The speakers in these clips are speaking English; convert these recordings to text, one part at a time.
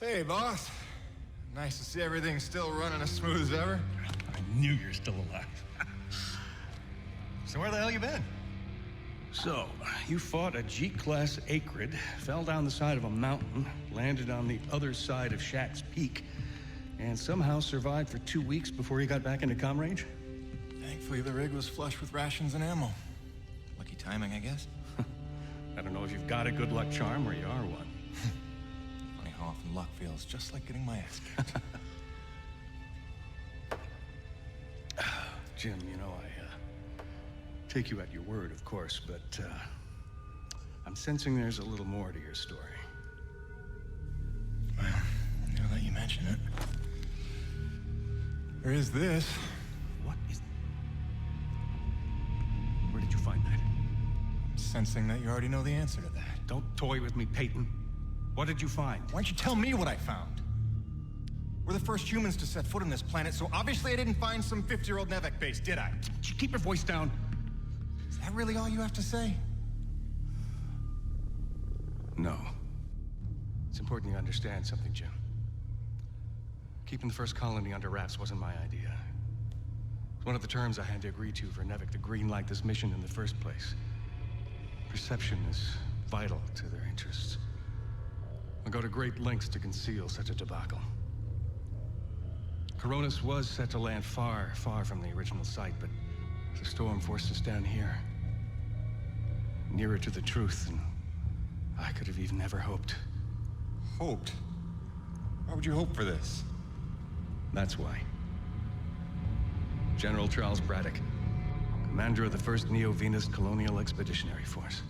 Hey, boss. Nice to see everything still running as smooth as ever. I knew you're still alive. So where the hell you been? So, you fought a G-class acrid, fell down the side of a mountain, landed on the other side of Shack's Peak, and somehow survived for 2 weeks before you got back into comm range? Thankfully, the rig was flush with rations and ammo. Lucky timing, I guess. I don't know if you've got a good luck charm or you are one. Funny how often luck feels just like getting my ass kicked. Jim, you know, I take you at your word, of course, but I'm sensing there's a little more to your story. Well, now that you mention it. There is this. What is... Where did you find that? I'm sensing that you already know the answer to that. Don't toy with me, Peyton. What did you find? Why don't you tell me what I found? We're the first humans to set foot on this planet, so obviously I didn't find some 50-year-old Nevek base, did I? Keep your voice down. Is that really all you have to say? No. It's important you understand something, Jim. Keeping the first colony under wraps wasn't my idea. It's one of the terms I had to agree to for Nevek to greenlight this mission in the first place. Perception is vital to their interests. I'll go to great lengths to conceal such a debacle. Coronis was set to land far, far from the original site, but the storm forced us down here. Nearer to the truth than I could have even ever hoped. Hoped? Why would you hope for this? That's why. General Charles Braddock, commander of the 1st Neo-Venus Colonial Expeditionary Force.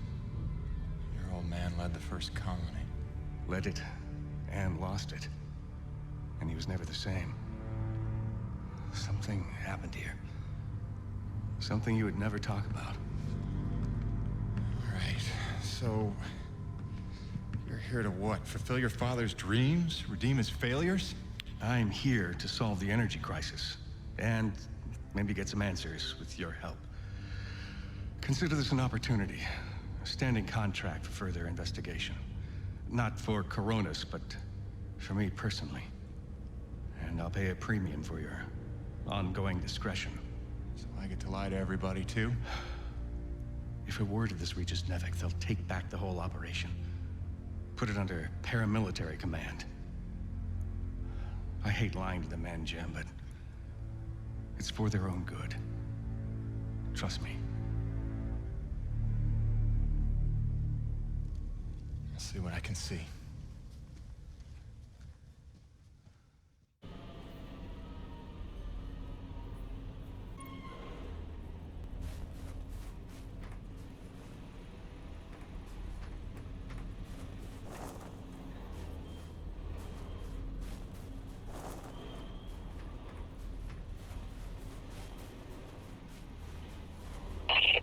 Your old man led the first colony. Led it, and lost it. And he was never the same. Something happened here. Something you would never talk about. All right, so... you're here to what? Fulfill your father's dreams? Redeem his failures? I'm here to solve the energy crisis. And maybe get some answers with your help. Consider this an opportunity. A standing contract for further investigation. Not for Coronis, but for me personally. And I'll pay a premium for your ongoing discretion. So I get to lie to everybody, too? If a word of this reaches Nevek, they'll take back the whole operation. Put it under paramilitary command. I hate lying to the men, Jim, but it's for their own good. Trust me. I'll see what I can see.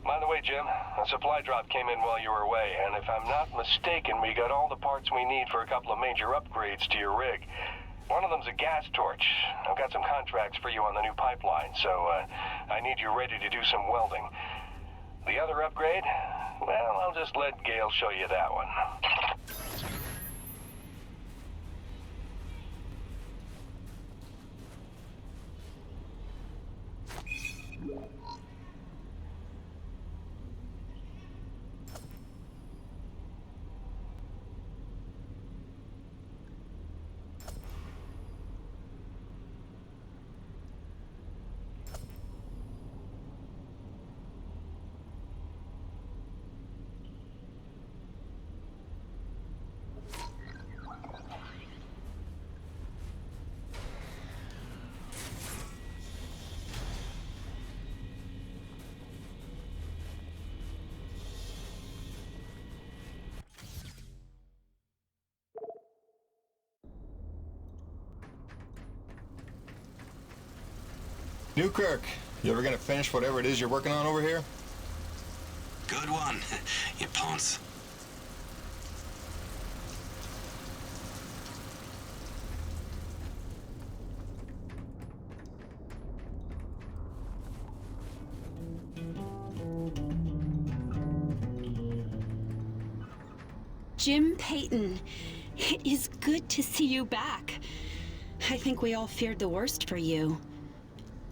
By the way, Jim, a supply drop came in while you were away, and if I'm not mistaken, we got all the parts we need for a couple of major upgrades to your rig. One of them's a gas torch. I've got some contracts for you on the new pipeline, so I need you ready to do some welding. The other upgrade? Well, I'll just let Gale show you that one. Newkirk, you ever gonna finish whatever it is you're working on over here? Good one, you ponce. Jim Peyton, It is good to see you back. I think we all feared the worst for you.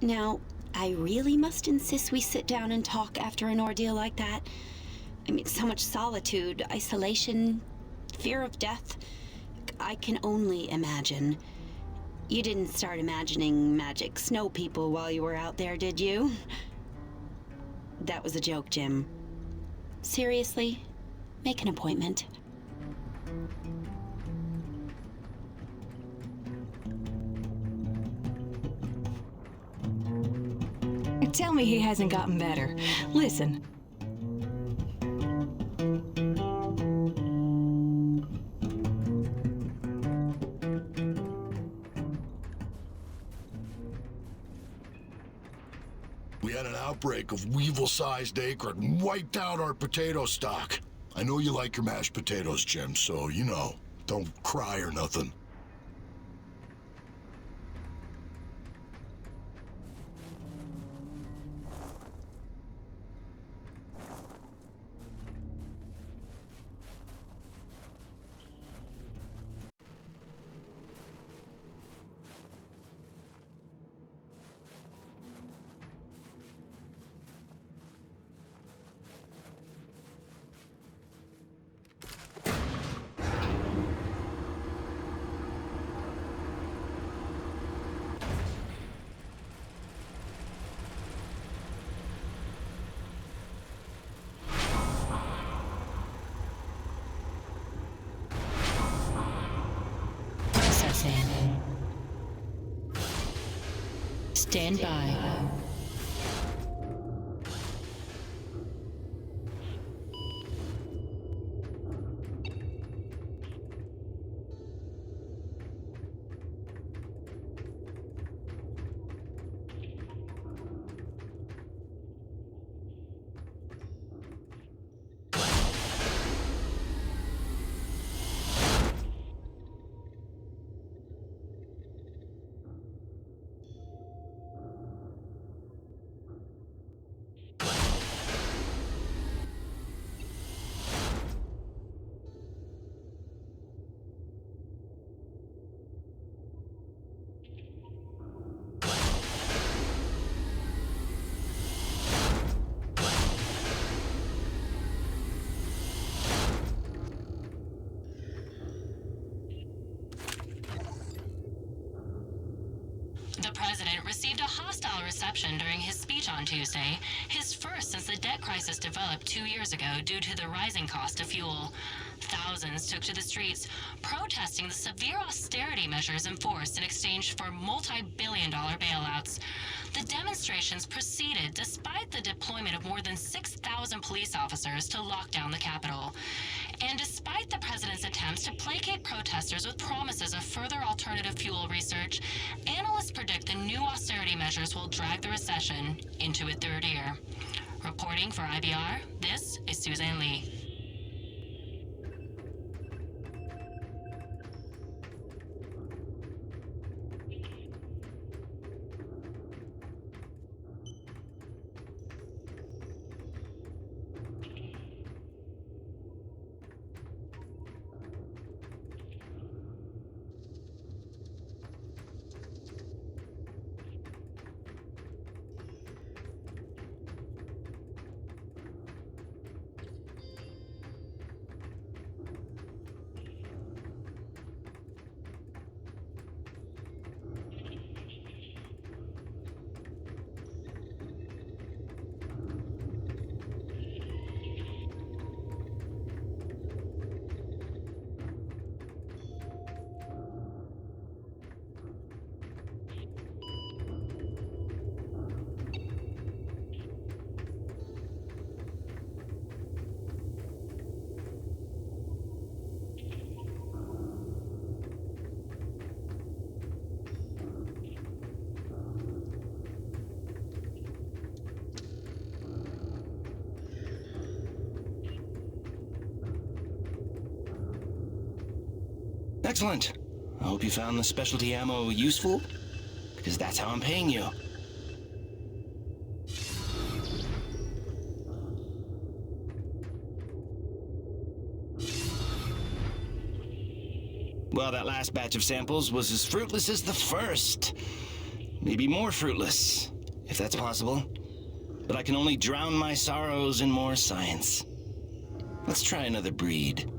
Now, I really must insist we sit down and talk after an ordeal like that. I mean, so much solitude, isolation, fear of death. I can only imagine. You didn't start imagining magic snow people while you were out there, did you? That was a joke, Jim. Seriously, make an appointment. Tell me he hasn't gotten better. Listen. We had an outbreak of weevil-sized acrid and wiped out our potato stock. I know you like your mashed potatoes, Jim, so, you know, don't cry or nothing. Stand by. The president received a hostile reception during his speech on Tuesday, his first since the debt crisis developed 2 years ago due to the rising cost of fuel. Thousands took to the streets, protesting the severe austerity measures enforced in exchange for multi-billion-dollar bailouts. The demonstrations proceeded despite the deployment of more than 6,000 police officers to lock down the Capitol. And despite the president's attempts to placate protesters with promises of further alternative fuel research, analysts predict the new austerity measures will drag the recession into a third year. Reporting for IBR, this is Suzanne Lee. Excellent. I hope you found the specialty ammo useful, because that's how I'm paying you. Well, that last batch of samples was as fruitless as the first. Maybe more fruitless, if that's possible. But I can only drown my sorrows in more science. Let's try another breed.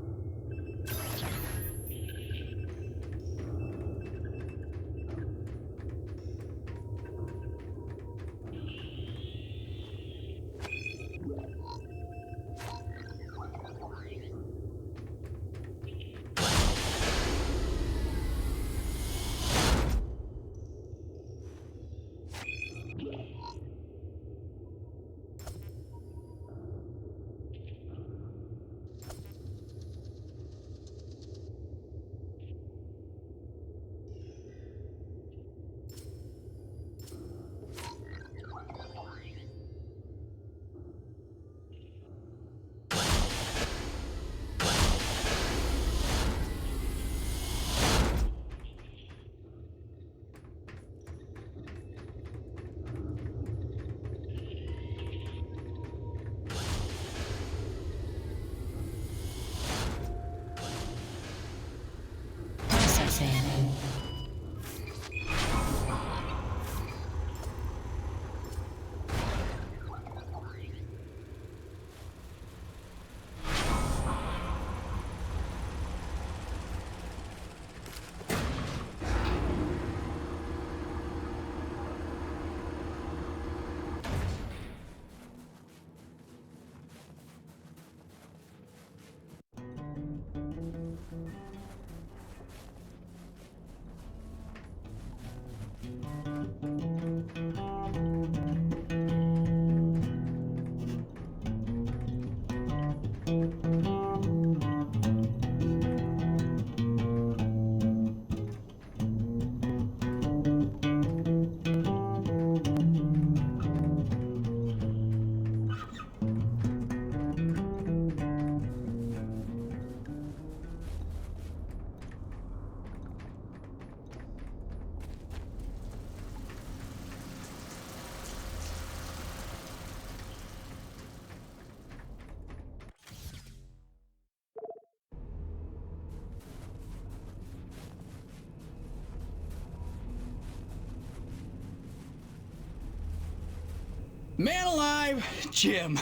Man alive! Jim,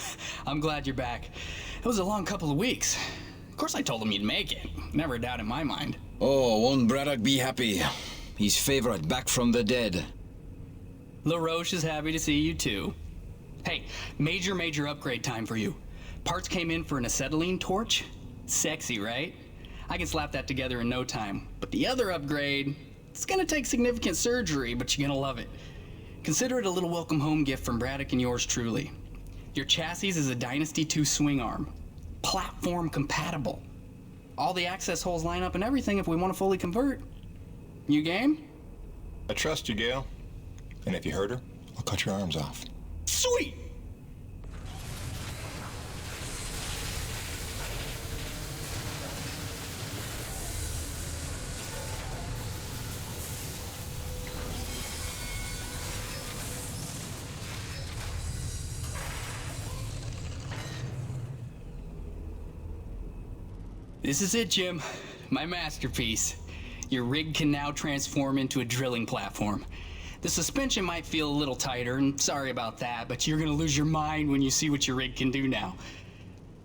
I'm glad you're back. It was a long couple of weeks. Of course I told him you'd make it. Never a doubt in my mind. Oh, won't Braddock be happy? His favorite back from the dead. LaRoche is happy to see you too. Hey, major upgrade time for you. Parts came in for an acetylene torch. Sexy, right? I can slap that together in no time. But the other upgrade, it's gonna take significant surgery, but you're gonna love it. Consider it a little welcome home gift from Braddock and yours truly. Your chassis is a Dynasty 2 swing arm. Platform compatible. All the access holes line up and everything if we want to fully convert. You game? I trust you, Gale. And if you hurt her, I'll cut your arms off. Sweet! This is it, Jim. My masterpiece. Your rig can now transform into a drilling platform. The suspension might feel a little tighter, and sorry about that, but you're gonna lose your mind when you see what your rig can do now.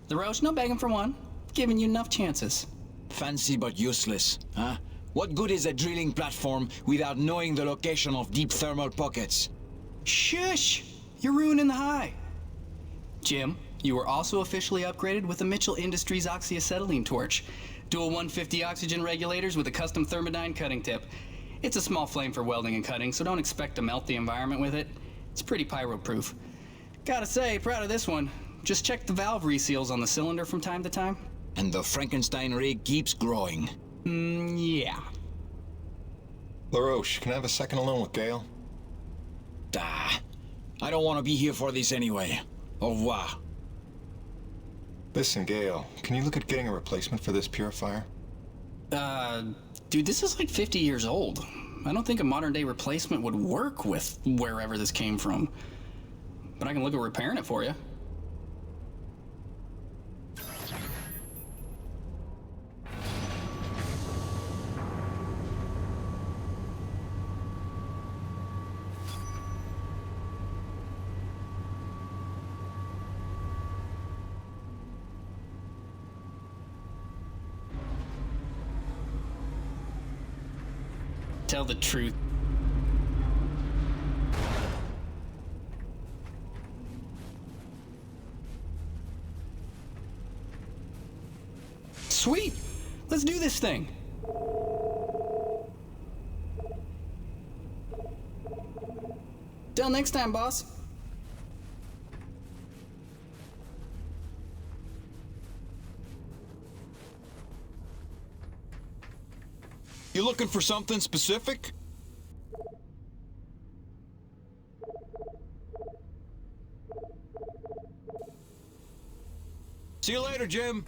LaRoche, no begging for one. Giving you enough chances. Fancy but useless, huh? What good is a drilling platform without knowing the location of deep thermal pockets? Shush! You're ruining the high. Jim, you were also officially upgraded with the Mitchell Industries oxyacetylene torch. Dual 150 oxygen regulators with a custom thermodyne cutting tip. It's a small flame for welding and cutting, so don't expect to melt the environment with it. It's pretty pyro-proof. Gotta say, proud of this one. Just check the valve reseals on the cylinder from time to time. And the Frankenstein rig keeps growing. Yeah. LaRoche, can I have a second alone with Gale? I don't want to be here for this anyway. Au revoir. Listen, Gale, can you look at getting a replacement for this purifier? Dude, this is like 50 years old. I don't think a modern day replacement would work with wherever this came from. But I can look at repairing it for you. tell the truth. Sweet! Let's do this thing! Till next time, boss. You looking for something specific? See you later, Jim.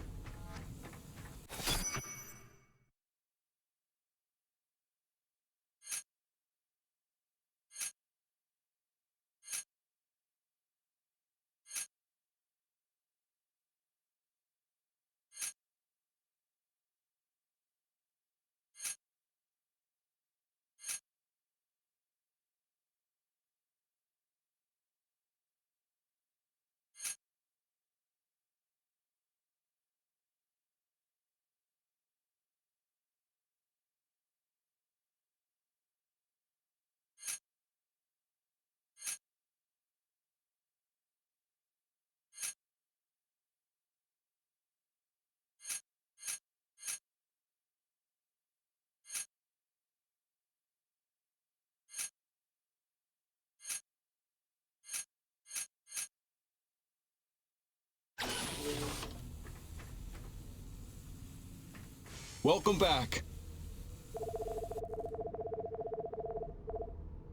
Welcome back.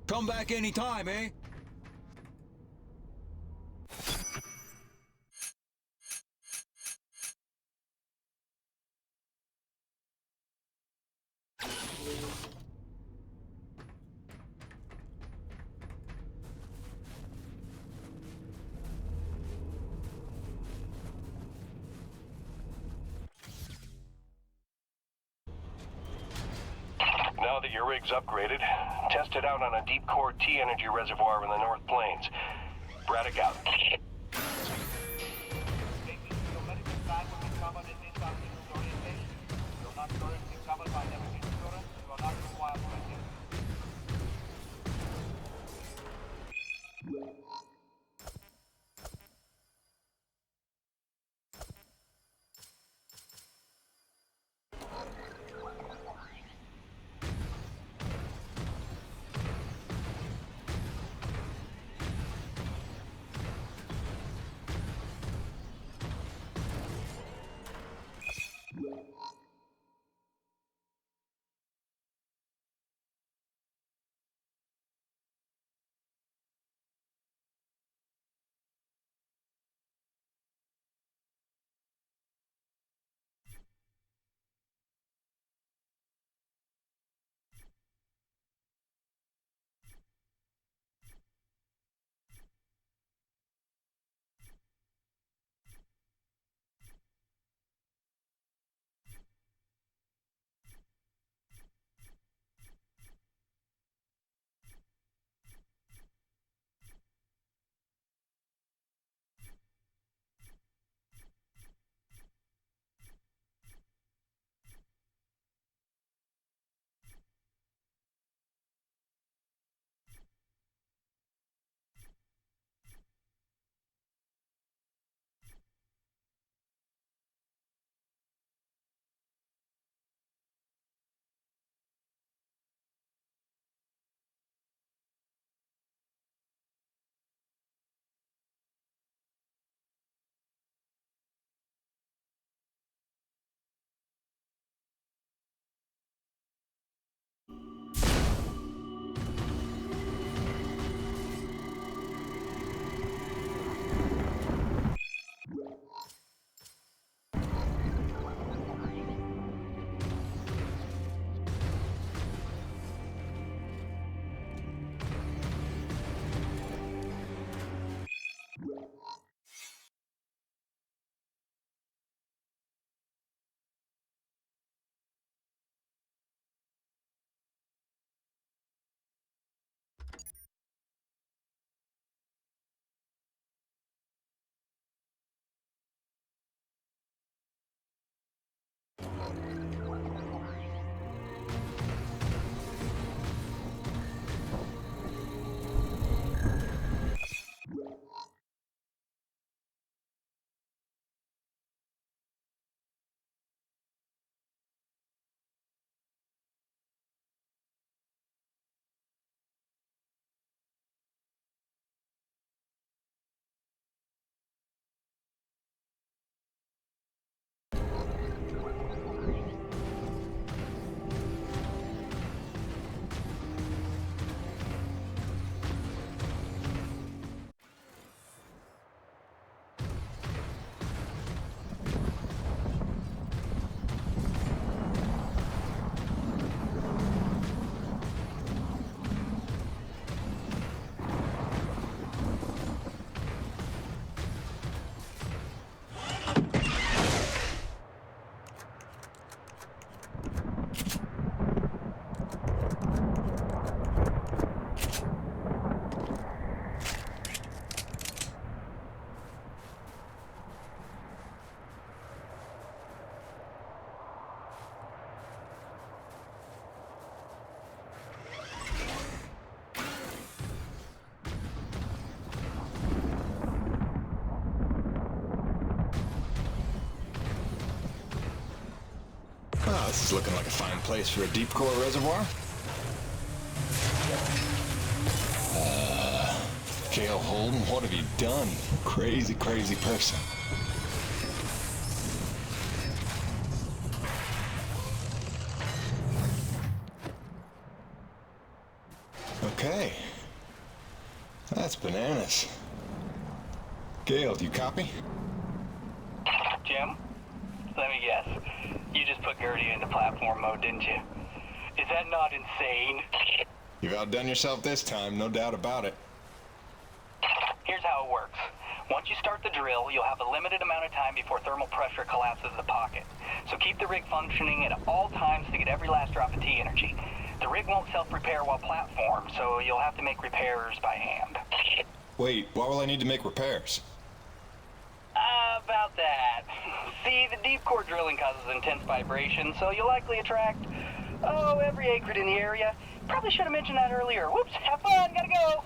Come back anytime, eh? Now that your rig's upgraded, test it out on a deep core T-energy reservoir in the North Plains. Braddock out. This is looking like a fine place for a deep core reservoir. Gail Holden, what have you done? Crazy, crazy person. Okay. That's bananas. Gail, do you copy? Jim? Let me guess. You just put Gertie into platform mode, didn't you? Is that not insane? You've outdone yourself this time, no doubt about it. Here's how it works. Once you start the drill, you'll have a limited amount of time before thermal pressure collapses the pocket. So keep the rig functioning at all times to get every last drop of T energy. The rig won't self-repair while platformed, so you'll have to make repairs by hand. Wait, why will I need to make repairs? About that. See, the deep core drilling causes intense vibration, so you'll likely attract, every acrid in the area. Probably should have mentioned that earlier. Whoops, have fun, gotta go.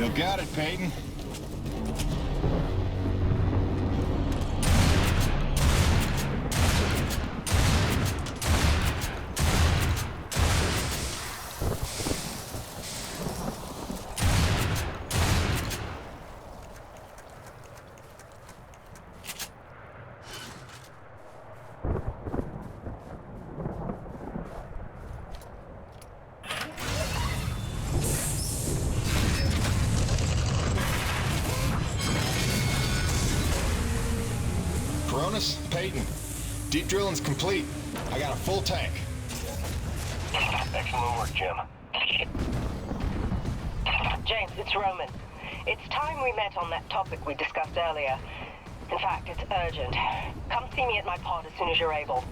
Still got it, Peyton. Peyton, deep drilling's complete. I got a full tank. Excellent work, Jim. James, it's Roman. It's time we met on that topic we discussed earlier. In fact, it's urgent. Come see me at my pod as soon as you're able.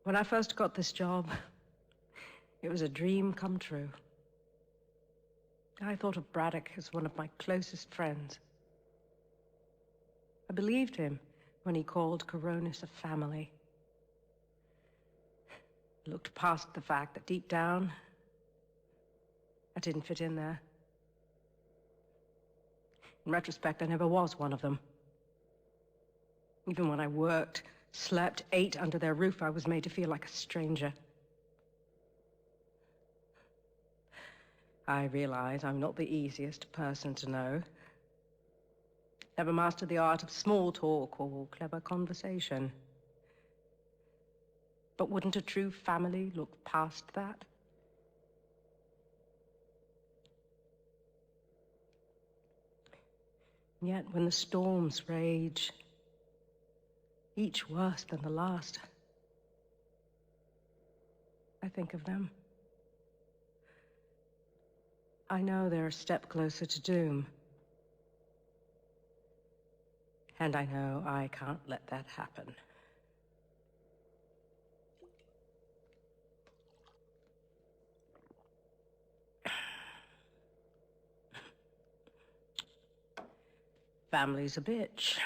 When I first got this job, it was a dream come true. I thought of Braddock as one of my closest friends. I believed him when he called Coronis a family. I looked past the fact that deep down, I didn't fit in there. In retrospect, I never was one of them. Even when I worked, slept, ate under their roof, I was made to feel like a stranger. I realize I'm not the easiest person to know. Never mastered the art of small talk or clever conversation. But wouldn't a true family look past that? And yet, when the storms rage, each worse than the last, I think of them. I know they're a step closer to doom. And I know I can't let that happen. Family's a bitch.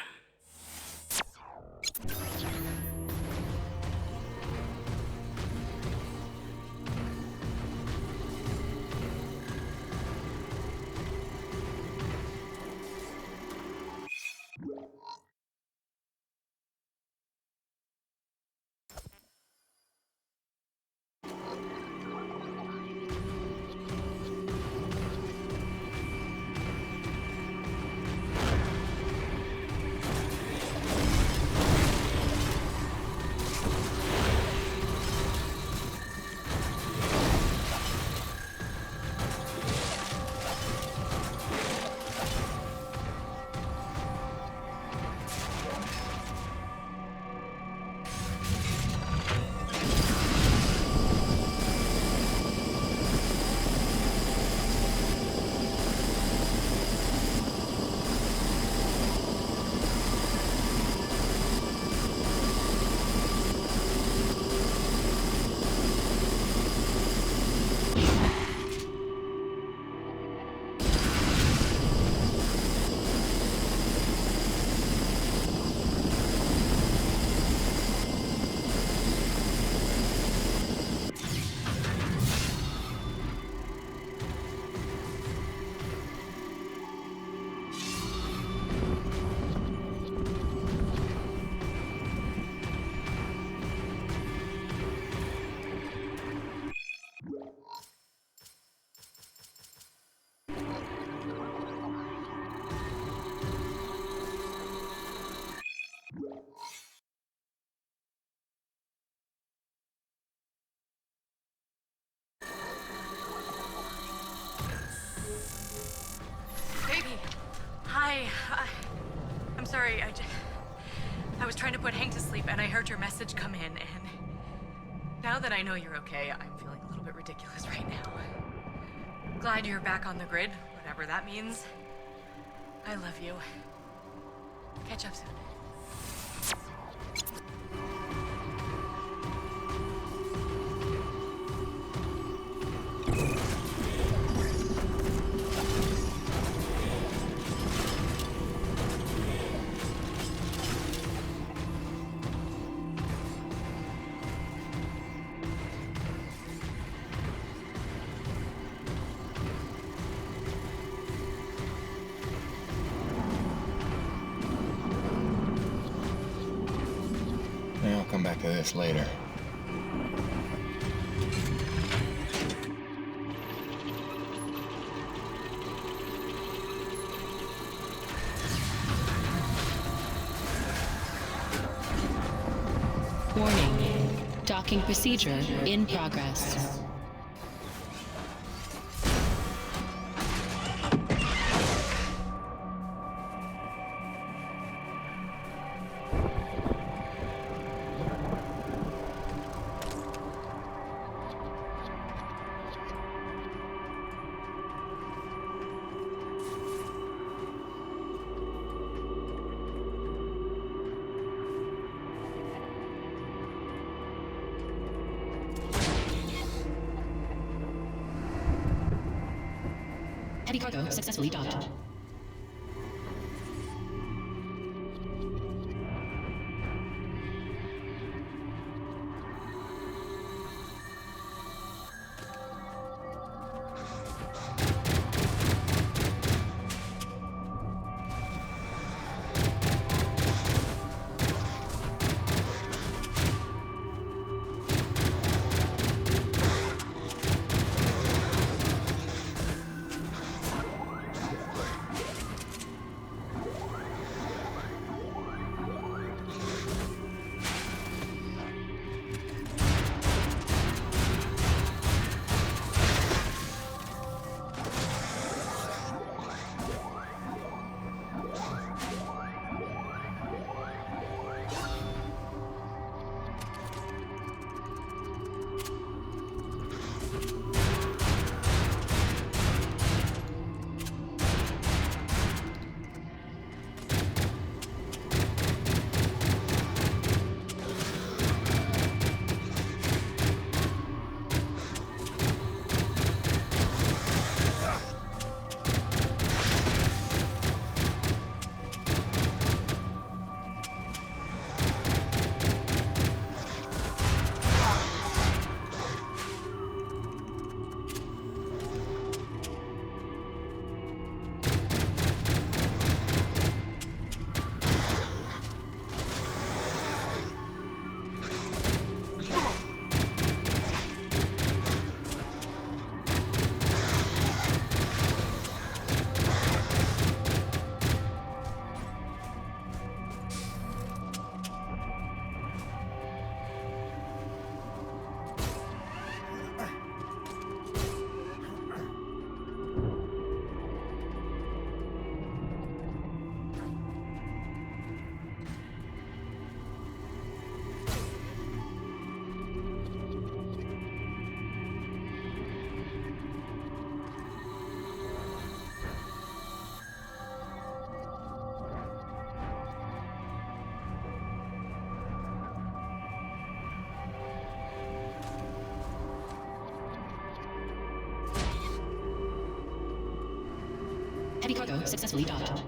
I'm sorry, I was trying to put Hank to sleep and I heard your message come in, and now that I know you're okay, I'm feeling a little bit ridiculous right now. Glad you're back on the grid, whatever that means. I love you. Catch up soon. of this later. Warning. Docking procedure in progress. Heavy cargo successfully docked. Heavy cargo successfully docked.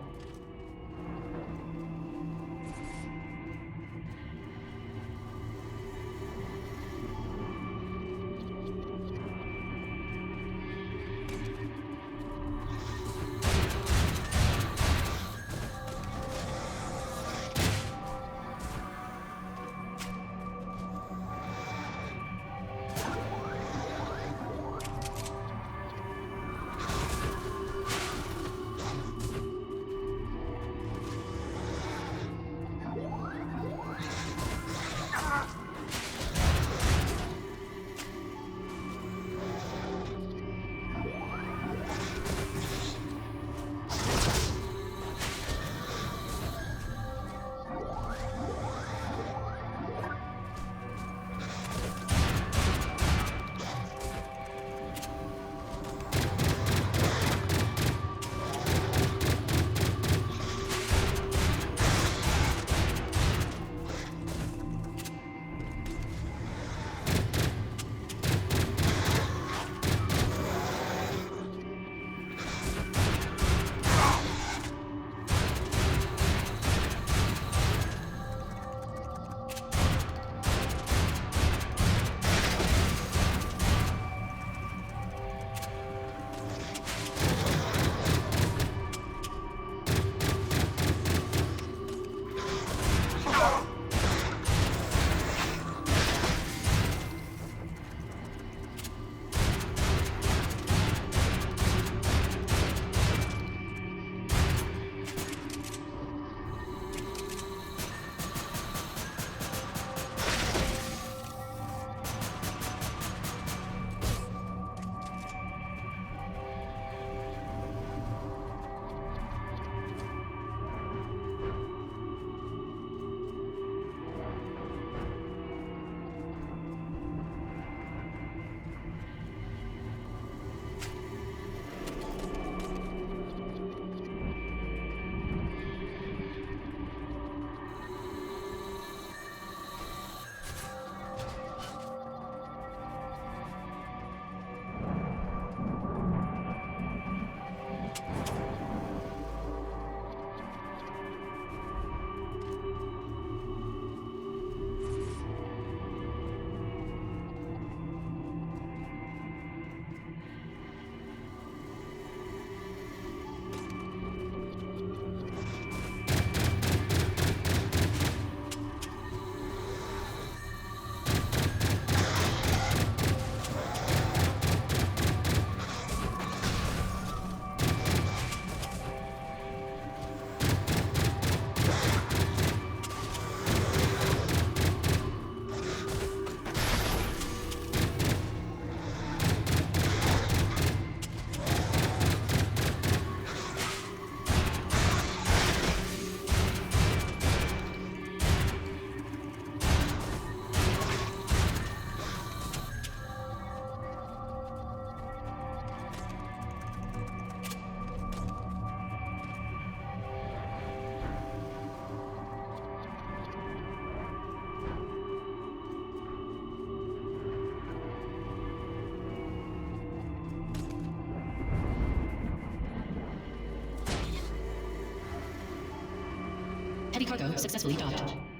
cargo successfully docked.